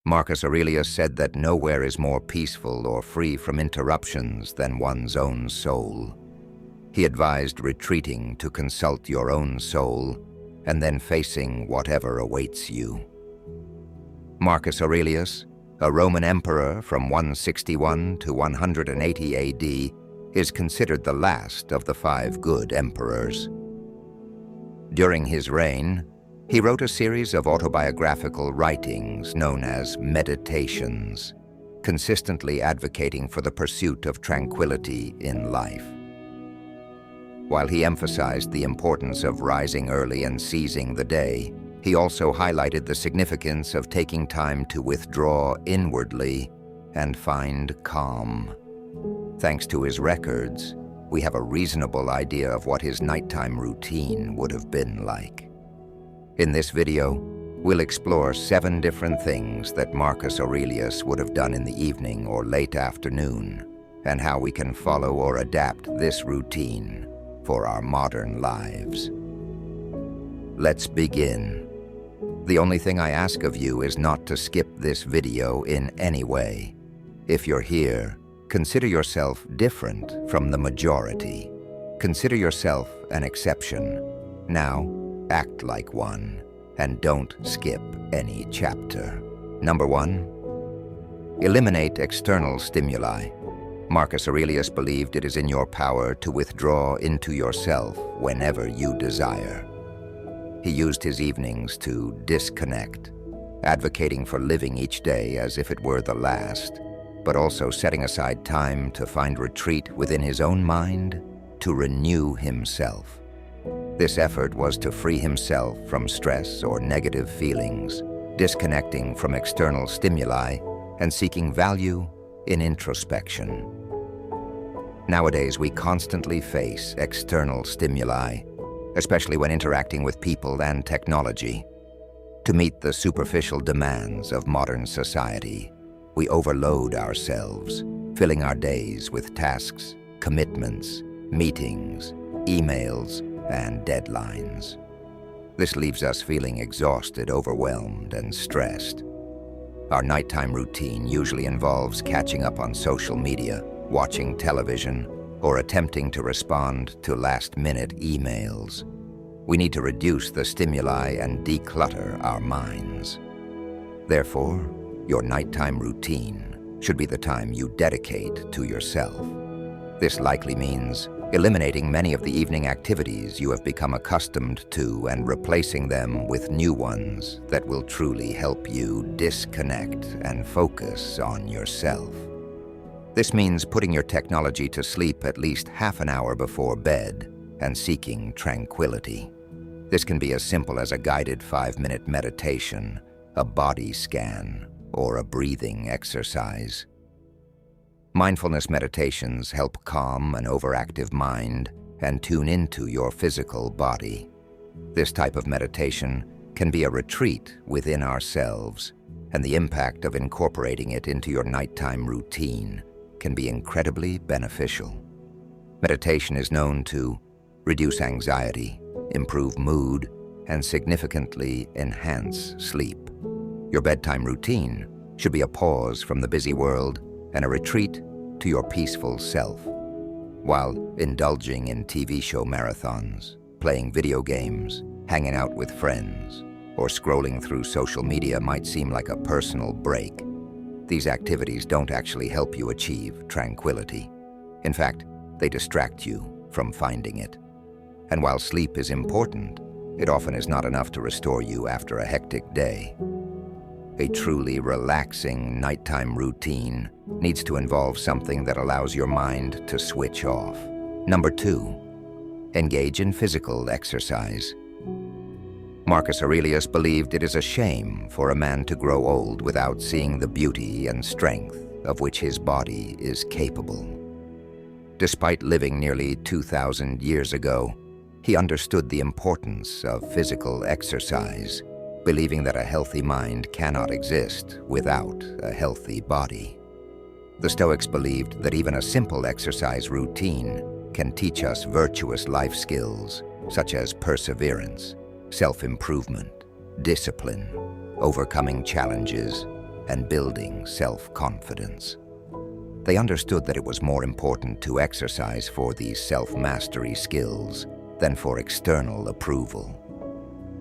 Marcus Aurelius said that nowhere is more peaceful or free from interruptions than one's own soul. He advised retreating to consult your own soul and then facing whatever awaits you. Marcus Aurelius, a Roman emperor from 161 to 180 AD, is considered the last of the 5 good emperors. During his reign, he wrote a series of autobiographical writings known as Meditations, consistently advocating for the pursuit of tranquility in life. While he emphasized the importance of rising early and seizing the day, he also highlighted the significance of taking time to withdraw inwardly and find calm. Thanks to his records, we have a reasonable idea of what his nighttime routine would have been like. In this video, we'll explore 7 different things that Marcus Aurelius would have done in the evening or late afternoon, and how we can follow or adapt this routine for our modern lives. Let's begin. The only thing I ask of you is not to skip this video in any way. If you're here, consider yourself different from the majority. Consider yourself an exception. Now, act like one, and don't skip any chapter. Number 1, eliminate external stimuli. Marcus Aurelius believed it is in your power to withdraw into yourself whenever you desire. He used his evenings to disconnect, advocating for living each day as if it were the last, but also setting aside time to find retreat within his own mind to renew himself. This effort was to free himself from stress or negative feelings, disconnecting from external stimuli and seeking value in introspection. Nowadays, we constantly face external stimuli, especially when interacting with people and technology. To meet the superficial demands of modern society, we overload ourselves, filling our days with tasks, commitments, meetings, emails, and deadlines. This leaves us feeling exhausted, overwhelmed, and stressed. Our nighttime routine usually involves catching up on social media, watching television, or attempting to respond to last-minute emails. We need to reduce the stimuli and declutter our minds. Therefore, your nighttime routine should be the time you dedicate to yourself. This likely means eliminating many of the evening activities you have become accustomed to and replacing them with new ones that will truly help you disconnect and focus on yourself. This means putting your technology to sleep at least half an hour before bed and seeking tranquility. This can be as simple as a guided 5-minute meditation, a body scan, or a breathing exercise. Mindfulness meditations help calm an overactive mind and tune into your physical body. This type of meditation can be a retreat within ourselves, and the impact of incorporating it into your nighttime routine can be incredibly beneficial. Meditation is known to reduce anxiety, improve mood, and significantly enhance sleep. Your bedtime routine should be a pause from the busy world and a retreat to your peaceful self. While indulging in TV show marathons, playing video games, hanging out with friends, or scrolling through social media might seem like a personal break, these activities don't actually help you achieve tranquility. In fact, they distract you from finding it. And while sleep is important, it often is not enough to restore you after a hectic day. A truly relaxing nighttime routine needs to involve something that allows your mind to switch off. Number 2, engage in physical exercise. Marcus Aurelius believed it is a shame for a man to grow old without seeing the beauty and strength of which his body is capable. Despite living nearly 2,000 years ago, he understood the importance of physical exercise, believing that a healthy mind cannot exist without a healthy body. The Stoics believed that even a simple exercise routine can teach us virtuous life skills such as perseverance, self-improvement, discipline, overcoming challenges, and building self-confidence. They understood that it was more important to exercise for these self-mastery skills than for external approval.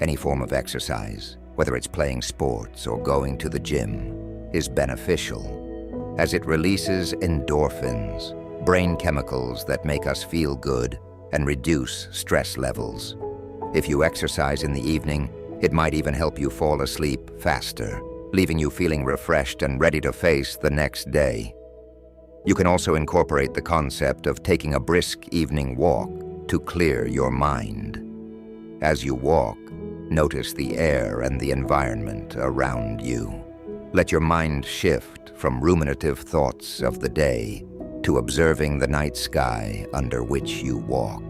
Any form of exercise, whether it's playing sports or going to the gym, is beneficial, as it releases endorphins, brain chemicals that make us feel good and reduce stress levels. If you exercise in the evening, it might even help you fall asleep faster, leaving you feeling refreshed and ready to face the next day. You can also incorporate the concept of taking a brisk evening walk to clear your mind. As you walk, notice the air and the environment around you. Let your mind shift from ruminative thoughts of the day to observing the night sky under which you walk.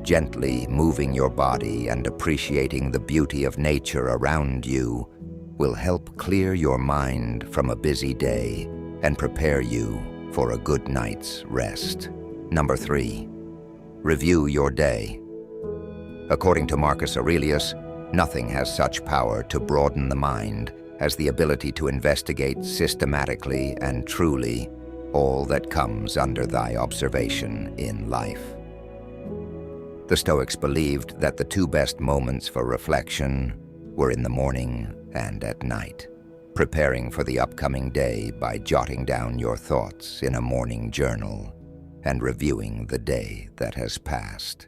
Gently moving your body and appreciating the beauty of nature around you will help clear your mind from a busy day and prepare you for a good night's rest. Number 3, review your day. According to Marcus Aurelius, nothing has such power to broaden the mind as the ability to investigate systematically and truly all that comes under thy observation in life. The Stoics believed that the 2 best moments for reflection were in the morning and at night, preparing for the upcoming day by jotting down your thoughts in a morning journal and reviewing the day that has passed.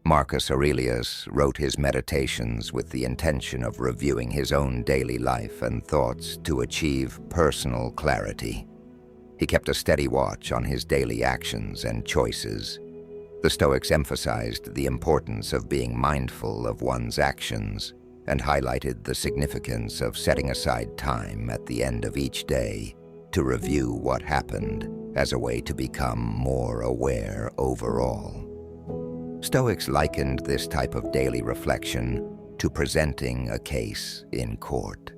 Marcus Aurelius wrote his meditations with the intention of reviewing his own daily life and thoughts to achieve personal clarity. He kept a steady watch on his daily actions and choices. The Stoics emphasized the importance of being mindful of one's actions and highlighted the significance of setting aside time at the end of each day to review what happened as a way to become more aware overall. Stoics likened this type of daily reflection to presenting a case in court.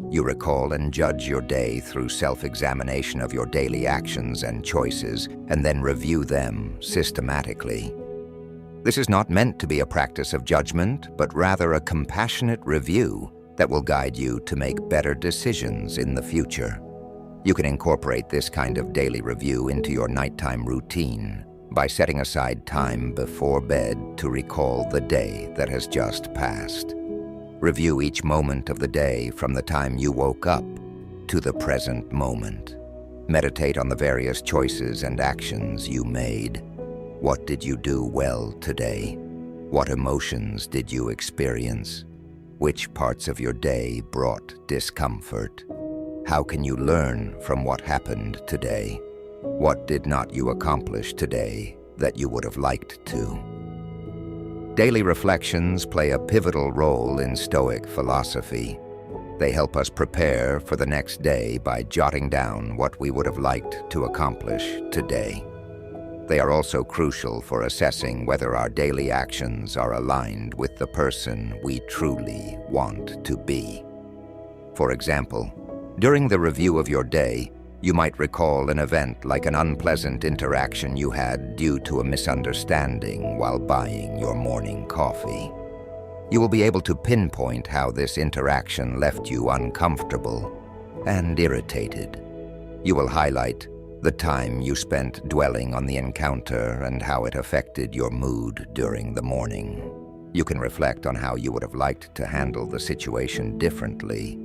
You recall and judge your day through self-examination of your daily actions and choices, and then review them systematically. This is not meant to be a practice of judgment, but rather a compassionate review that will guide you to make better decisions in the future. You can incorporate this kind of daily review into your nighttime routine by setting aside time before bed to recall the day that has just passed. Review each moment of the day from the time you woke up to the present moment. Meditate on the various choices and actions you made. What did you do well today? What emotions did you experience? Which parts of your day brought discomfort? How can you learn from what happened today? What did not you accomplish today that you would have liked to? Daily reflections play a pivotal role in Stoic philosophy. They help us prepare for the next day by jotting down what we would have liked to accomplish today. They are also crucial for assessing whether our daily actions are aligned with the person we truly want to be. For example, during the review of your day, you might recall an event like an unpleasant interaction you had due to a misunderstanding while buying your morning coffee. You will be able to pinpoint how this interaction left you uncomfortable and irritated. You will highlight the time you spent dwelling on the encounter and how it affected your mood during the morning. You can reflect on how you would have liked to handle the situation differently,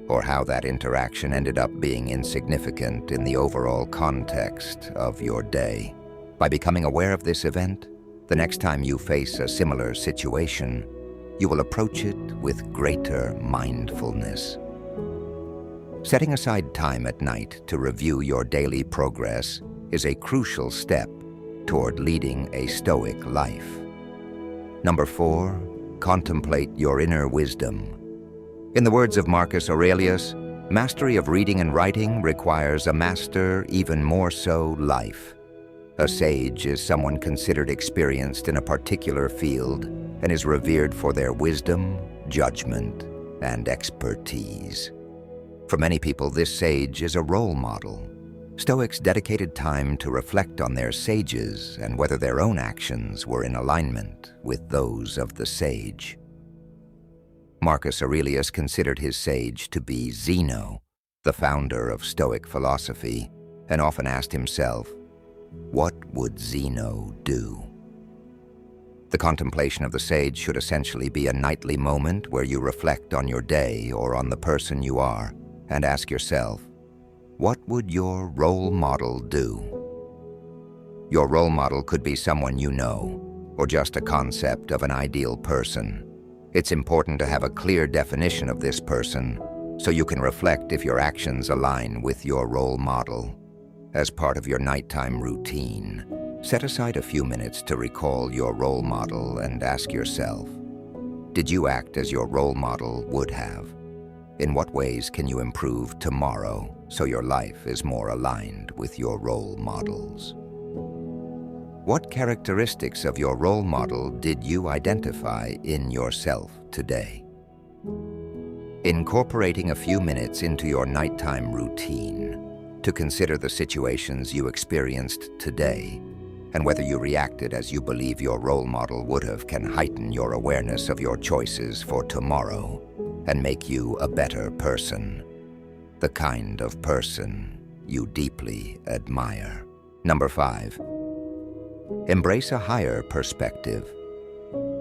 or how that interaction ended up being insignificant in the overall context of your day. By becoming aware of this event, the next time you face a similar situation, you will approach it with greater mindfulness. Setting aside time at night to review your daily progress is a crucial step toward leading a Stoic life. Number 4, contemplate your inner wisdom. In the words of Marcus Aurelius, mastery of reading and writing requires a master even more so life. A sage is someone considered experienced in a particular field and is revered for their wisdom, judgment, and expertise. For many people, this sage is a role model. Stoics dedicated time to reflect on their sages and whether their own actions were in alignment with those of the sage. Marcus Aurelius considered his sage to be Zeno, the founder of Stoic philosophy, and often asked himself, what would Zeno do? The contemplation of the sage should essentially be a nightly moment where you reflect on your day or on the person you are and ask yourself, what would your role model do? Your role model could be someone you know, or just a concept of an ideal person. It's important to have a clear definition of this person so you can reflect if your actions align with your role model. As part of your nighttime routine, set aside a few minutes to recall your role model and ask yourself, did you act as your role model would have? In what ways can you improve tomorrow so your life is more aligned with your role models? What characteristics of your role model did you identify in yourself today? Incorporating a few minutes into your nighttime routine to consider the situations you experienced today and whether you reacted as you believe your role model would have can heighten your awareness of your choices for tomorrow and make you a better person, the kind of person you deeply admire. Number 5, embrace a higher perspective.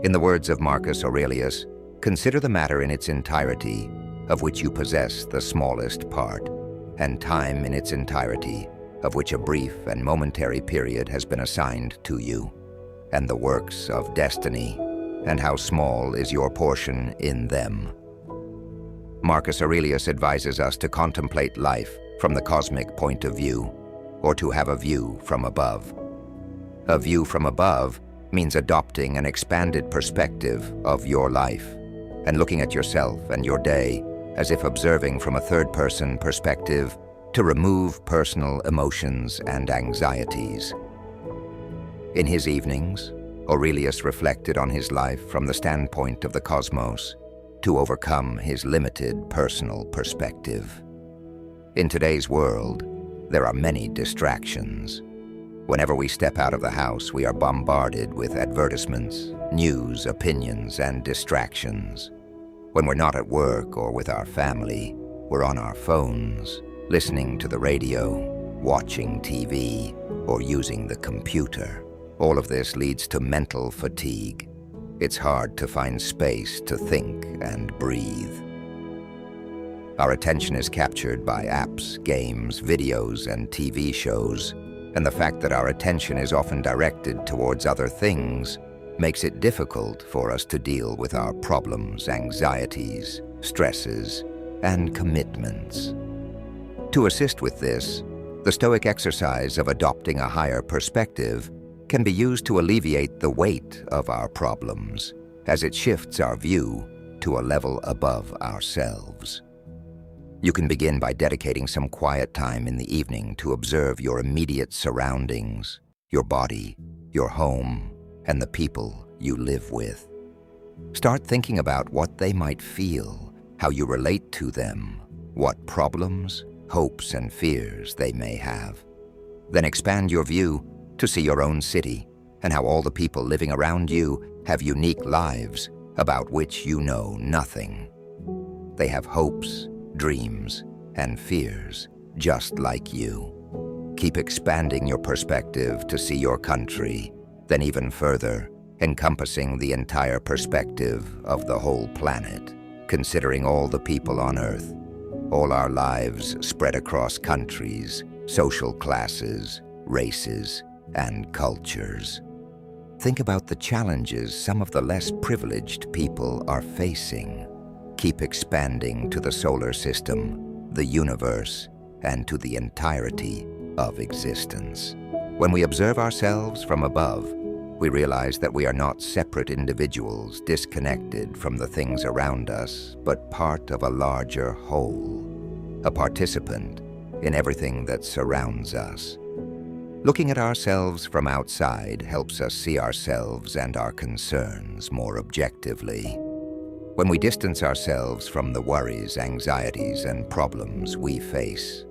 In the words of Marcus Aurelius, consider the matter in its entirety, of which you possess the smallest part, and time in its entirety, of which a brief and momentary period has been assigned to you, and the works of destiny, and how small is your portion in them. Marcus Aurelius advises us to contemplate life from the cosmic point of view, or to have a view from above. A view from above means adopting an expanded perspective of your life and looking at yourself and your day as if observing from a third-person perspective to remove personal emotions and anxieties. In his evenings, Aurelius reflected on his life from the standpoint of the cosmos to overcome his limited personal perspective. In today's world, there are many distractions. Whenever we step out of the house, we are bombarded with advertisements, news, opinions, and distractions. When we're not at work or with our family, we're on our phones, listening to the radio, watching TV, or using the computer. All of this leads to mental fatigue. It's hard to find space to think and breathe. Our attention is captured by apps, games, videos, and TV shows, and the fact that our attention is often directed towards other things makes it difficult for us to deal with our problems, anxieties, stresses, and commitments. To assist with this, the Stoic exercise of adopting a higher perspective can be used to alleviate the weight of our problems, as it shifts our view to a level above ourselves. You can begin by dedicating some quiet time in the evening to observe your immediate surroundings, your body, your home, and the people you live with. Start thinking about what they might feel, how you relate to them, what problems, hopes, and fears they may have. Then expand your view to see your own city and how all the people living around you have unique lives about which you know nothing. They have hopes, dreams, and fears just like you. Keep expanding your perspective to see your country, then even further, encompassing the entire perspective of the whole planet, considering all the people on Earth, all our lives spread across countries, social classes, races, and cultures. Think about the challenges some of the less privileged people are facing. Keep expanding to the solar system, the universe, and to the entirety of existence. When we observe ourselves from above, we realize that we are not separate individuals disconnected from the things around us, but part of a larger whole, a participant in everything that surrounds us. Looking at ourselves from outside helps us see ourselves and our concerns more objectively. When we distance ourselves from the worries, anxieties, and problems we face,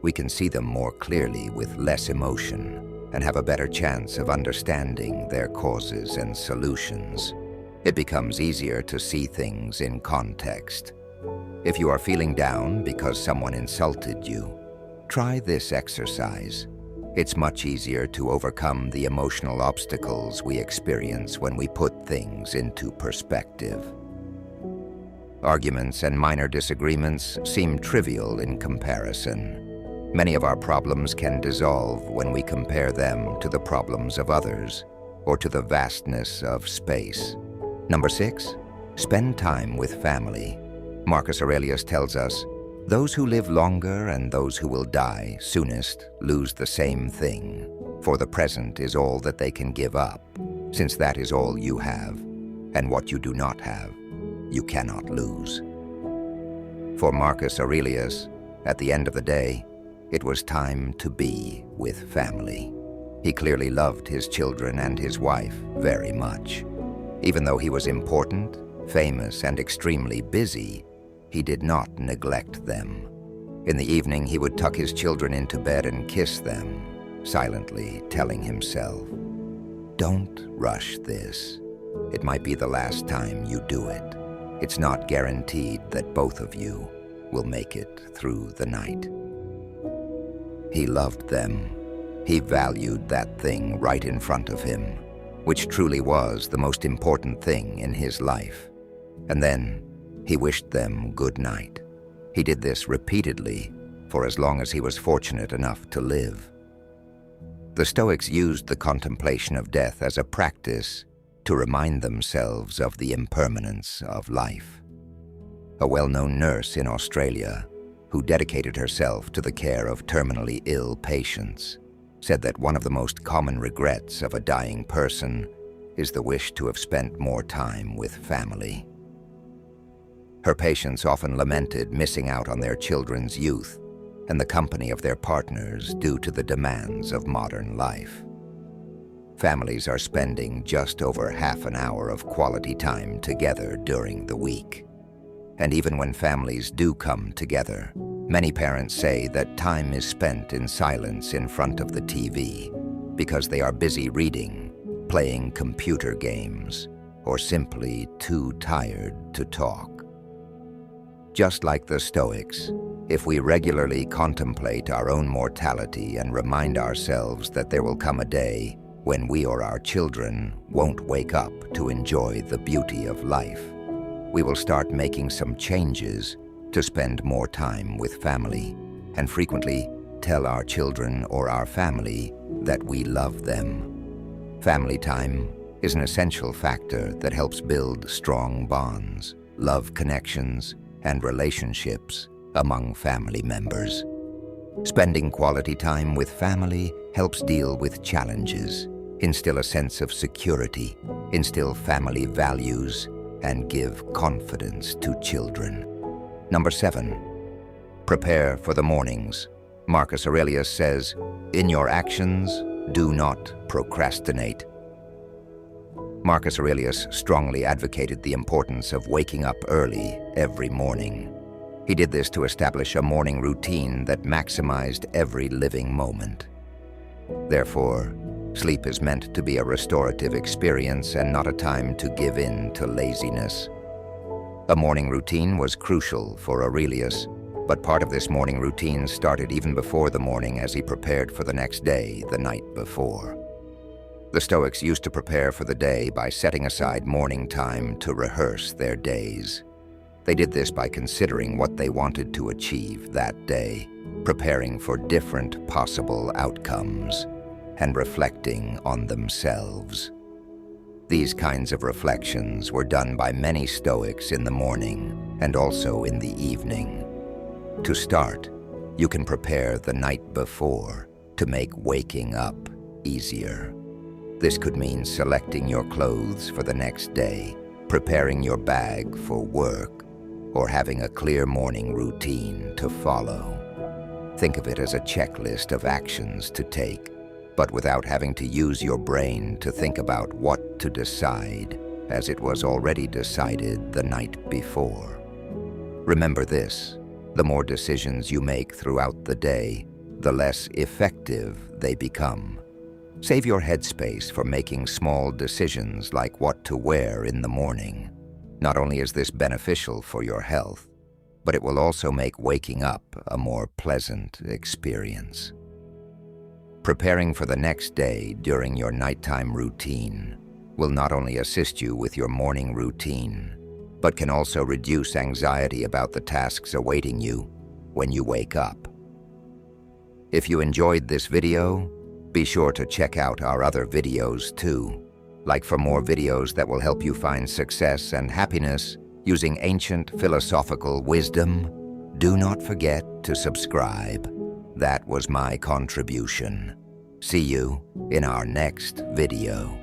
we can see them more clearly with less emotion and have a better chance of understanding their causes and solutions. It becomes easier to see things in context. If you are feeling down because someone insulted you, try this exercise. It's much easier to overcome the emotional obstacles we experience when we put things into perspective. Arguments and minor disagreements seem trivial in comparison. Many of our problems can dissolve when we compare them to the problems of others or to the vastness of space. Number 6, spend time with family. Marcus Aurelius tells us, "Those who live longer and those who will die soonest lose the same thing, for the present is all that they can give up, since that is all you have, and what you do not have, you cannot lose." For Marcus Aurelius, at the end of the day, it was time to be with family. He clearly loved his children and his wife very much. Even though he was important, famous, and extremely busy, he did not neglect them. In the evening, he would tuck his children into bed and kiss them, silently telling himself, "Don't rush this. It might be the last time you do it. It's not guaranteed that both of you will make it through the night." He loved them. He valued that thing right in front of him, which truly was the most important thing in his life. And then he wished them good night. He did this repeatedly for as long as he was fortunate enough to live. The Stoics used the contemplation of death as a practice to remind themselves of the impermanence of life. A well-known nurse in Australia, who dedicated herself to the care of terminally ill patients, said that one of the most common regrets of a dying person is the wish to have spent more time with family. Her patients often lamented missing out on their children's youth and the company of their partners due to the demands of modern life. Families are spending just over half an hour of quality time together during the week. And even when families do come together, many parents say that time is spent in silence in front of the TV because they are busy reading, playing computer games, or simply too tired to talk. Just like the Stoics, if we regularly contemplate our own mortality and remind ourselves that there will come a day when we or our children won't wake up to enjoy the beauty of life, we will start making some changes to spend more time with family and frequently tell our children or our family that we love them. Family time is an essential factor that helps build strong bonds, love connections, and relationships among family members. Spending quality time with family helps deal with challenges, instill a sense of security, instill family values, and give confidence to children. Number 7, prepare for the mornings. Marcus Aurelius says, "In your actions, do not procrastinate." Marcus Aurelius strongly advocated the importance of waking up early every morning. He did this to establish a morning routine that maximized every living moment. Therefore, sleep is meant to be a restorative experience and not a time to give in to laziness. A morning routine was crucial for Aurelius, but part of this morning routine started even before the morning as he prepared for the next day the night before. The Stoics used to prepare for the day by setting aside morning time to rehearse their days. They did this by considering what they wanted to achieve that day, preparing for different possible outcomes, and reflecting on themselves. These kinds of reflections were done by many Stoics in the morning and also in the evening. To start, you can prepare the night before to make waking up easier. This could mean selecting your clothes for the next day, preparing your bag for work, or having a clear morning routine to follow. Think of it as a checklist of actions to take, but without having to use your brain to think about what to decide, as it was already decided the night before. Remember this: the more decisions you make throughout the day, the less effective they become. Save your headspace for making small decisions like what to wear in the morning. Not only is this beneficial for your health, but it will also make waking up a more pleasant experience. Preparing for the next day during your nighttime routine will not only assist you with your morning routine, but can also reduce anxiety about the tasks awaiting you when you wake up. If you enjoyed this video, be sure to check out our other videos too. Like for more videos that will help you find success and happiness using ancient philosophical wisdom, do not forget to subscribe. That was my contribution. See you in our next video.